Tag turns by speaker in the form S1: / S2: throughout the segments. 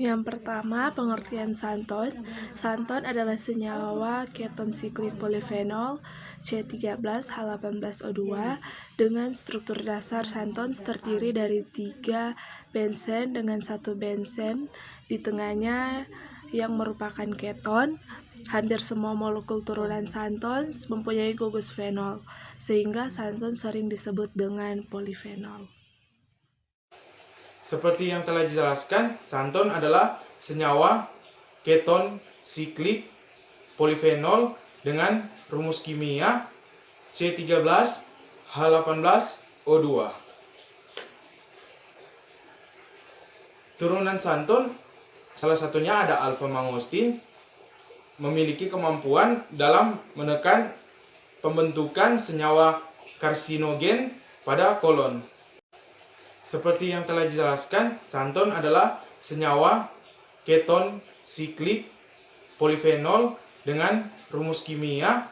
S1: Yang pertama, pengertian santon. Santon adalah senyawa keton siklik polifenol C13H18O2 dengan struktur dasar santon terdiri dari 3 benzen dengan 1 benzen di tengahnya yang merupakan keton. Hampir semua molekul turunan santon mempunyai gugus fenol, sehingga santon sering disebut dengan polifenol.
S2: Seperti yang telah dijelaskan, santon adalah senyawa keton siklik polifenol dengan rumus kimia C13H18O2. Turunan santon salah satunya ada alpha-mangostin, memiliki kemampuan dalam menekan pembentukan senyawa karsinogen pada kolon. Seperti yang telah dijelaskan, santon adalah senyawa keton siklik polifenol dengan rumus kimia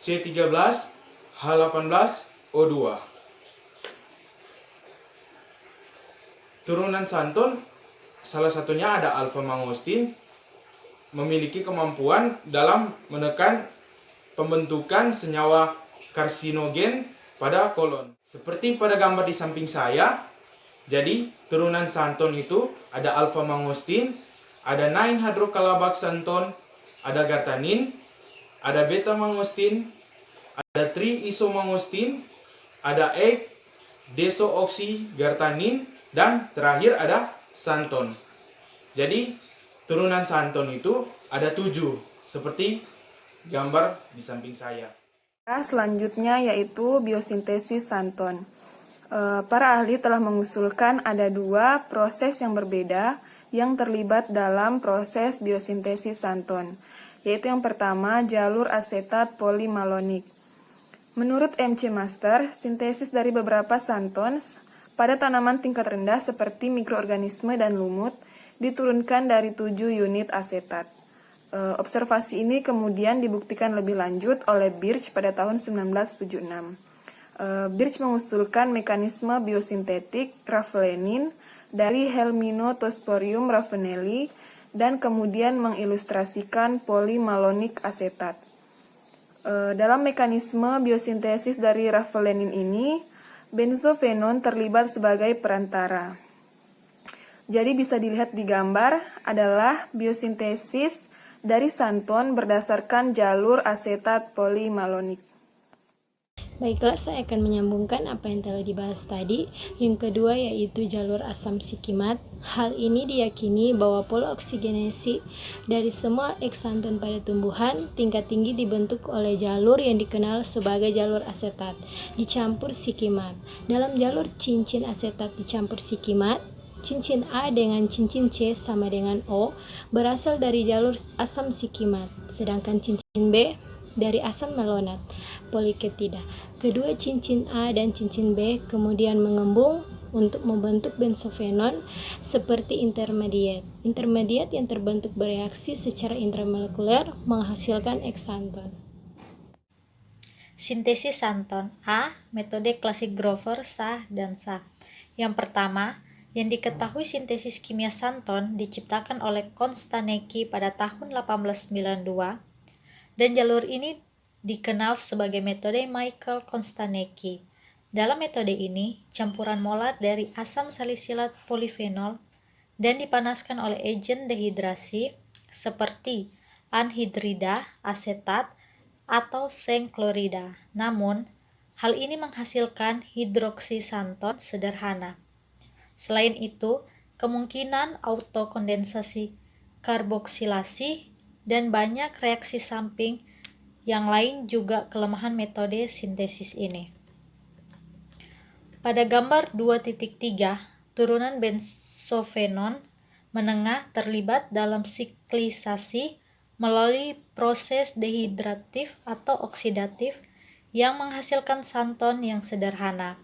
S2: C13H18O2. Turunan santon salah satunya ada alpha-mangostin, memiliki kemampuan dalam menekan pembentukan senyawa karsinogen pada kolon. Seperti pada gambar di samping saya, jadi turunan santon itu ada alpha-mangostin, ada 9-hydrokalabaksanton, ada gartanin, ada beta-mangostin, ada 3-isomangostin, ada 8-desooksigartanin, dan terakhir ada santon. Jadi turunan santon itu ada 7, seperti gambar di samping saya.
S3: Selanjutnya yaitu biosintesis santon. Para ahli telah mengusulkan ada 2 proses yang berbeda yang terlibat dalam proses biosintesis santon, yaitu yang pertama jalur asetat polimalonik. Menurut MC Master, sintesis dari beberapa santon pada tanaman tingkat rendah seperti mikroorganisme dan lumut diturunkan dari 7 unit asetat. Observasi ini kemudian dibuktikan lebih lanjut oleh Birch pada tahun 1976. Birch mengusulkan mekanisme biosintetik rafelenin dari Helminothosporium ravenelli dan kemudian mengilustrasikan polimalonik asetat. Dalam mekanisme biosintesis dari rafelenin ini, benzofenon terlibat sebagai perantara. Jadi bisa dilihat di gambar adalah biosintesis dari santon berdasarkan jalur asetat polimalonik.
S4: Baiklah, saya akan menyambungkan apa yang telah dibahas tadi. Yang kedua yaitu jalur asam sikimat. Hal ini diyakini bahwa pola oksigenasi dari semua eksanton pada tumbuhan tingkat tinggi dibentuk oleh jalur yang dikenal sebagai jalur asetat dicampur sikimat. Dalam jalur cincin asetat dicampur sikimat, cincin A dengan cincin C sama dengan O berasal dari jalur asam sikimat, sedangkan cincin B dari asam malonat poliketida. Kedua cincin A dan cincin B kemudian mengembung untuk membentuk benzofenon seperti intermediat. Intermediat yang terbentuk bereaksi secara intramolekuler menghasilkan eksanton.
S5: Sintesis santon. A. Metode klasik Grover, Shah, dan Shah. Yang pertama, yang diketahui sintesis kimia santon diciptakan oleh Konstanecki pada tahun 1892, dan jalur ini dikenal sebagai metode Michael Konstanecki. Dalam metode ini, campuran molar dari asam salisilat polifenol dan dipanaskan oleh agen dehidrasi seperti anhidrida asetat atau seng klorida. Namun, hal ini menghasilkan hidroksisanton sederhana. Selain itu, kemungkinan autokondensasi karboksilasi dan banyak reaksi samping yang lain juga kelemahan metode sintesis ini. Pada gambar 2.3, turunan benzofenon menengah terlibat dalam siklisasi melalui proses dehidratif atau oksidatif yang menghasilkan santon yang sederhana.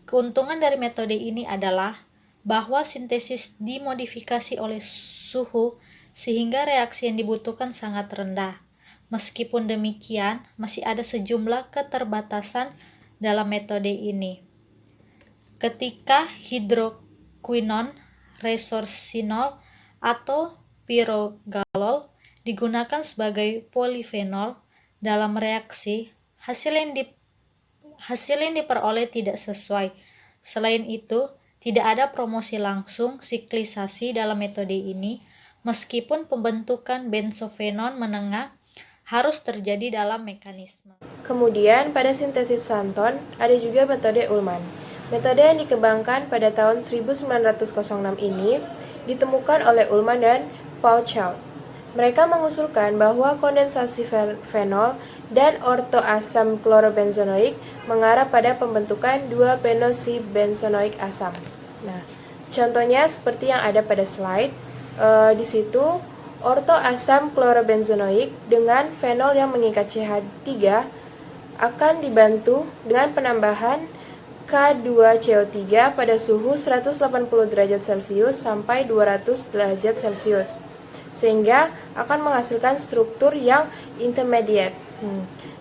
S5: Keuntungan dari metode ini adalah bahwa sintesis dimodifikasi oleh suhu sehingga reaksi yang dibutuhkan sangat rendah. Meskipun demikian, masih ada sejumlah keterbatasan dalam metode ini. Ketika hidroquinon resorcinol atau pyrogalol digunakan sebagai polifenol dalam reaksi, hasil yang diperoleh tidak sesuai. Selain itu, tidak ada promosi langsung siklisasi dalam metode ini, meskipun pembentukan benzofenon menengah harus terjadi dalam mekanisme.
S1: Kemudian, pada sintesis santon, ada juga metode Ullmann. Metode yang dikembangkan pada tahun 1906 ini ditemukan oleh Ullmann dan Pauchat. Mereka mengusulkan bahwa kondensasi fenol dan ortoasam klorobenzenoik mengarah pada pembentukan 2-penosibenzenoik asam. Nah, contohnya seperti yang ada pada slide. Di situ ortoasam klorobenzenoik dengan fenol yang mengikat CH3 akan dibantu dengan penambahan K2CO3 pada suhu 180 derajat Celcius sampai 200 derajat Celcius, sehingga akan menghasilkan struktur yang intermediate.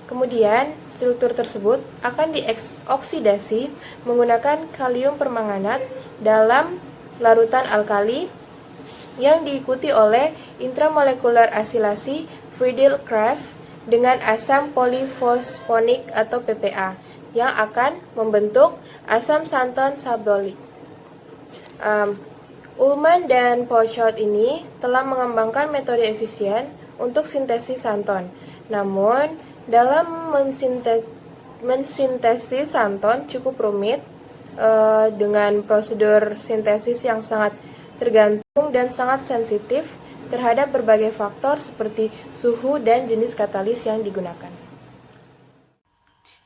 S1: Kemudian, struktur tersebut akan dioksidasi menggunakan kalium permanganat dalam larutan alkali yang diikuti oleh intramolekular asilasi Friedel-Crafts dengan asam polifosfonik atau PPA yang akan membentuk asam santon sablolik. Ullmann dan Pauchat ini telah mengembangkan metode efisien untuk sintesis santon. Namun, dalam mensintesis santon cukup rumit dengan prosedur sintesis yang sangat tergantung dan sangat sensitif terhadap berbagai faktor seperti suhu dan jenis katalis yang digunakan.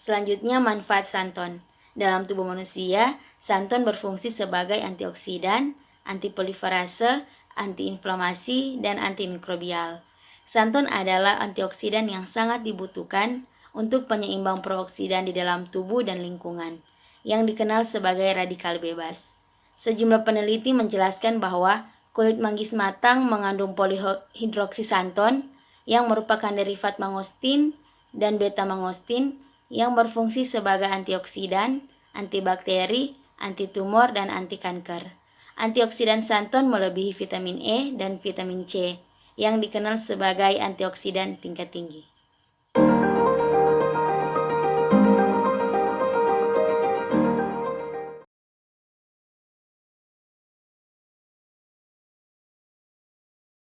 S6: Selanjutnya, manfaat santon. Dalam tubuh manusia, santon berfungsi sebagai antioksidan, antipoliferase, antiinflamasi, dan antimikrobial. Santon adalah antioksidan yang sangat dibutuhkan untuk penyeimbang peroksidan di dalam tubuh dan lingkungan, yang dikenal sebagai radikal bebas. Sejumlah peneliti menjelaskan bahwa kulit manggis matang mengandung polihidroksisanton yang merupakan derivat mangostin dan beta-mangostin yang berfungsi sebagai antioksidan, antibakteri, antitumor, dan anti kanker. Antioksidan santon melebihi vitamin E dan vitamin C yang dikenal sebagai antioksidan tingkat tinggi.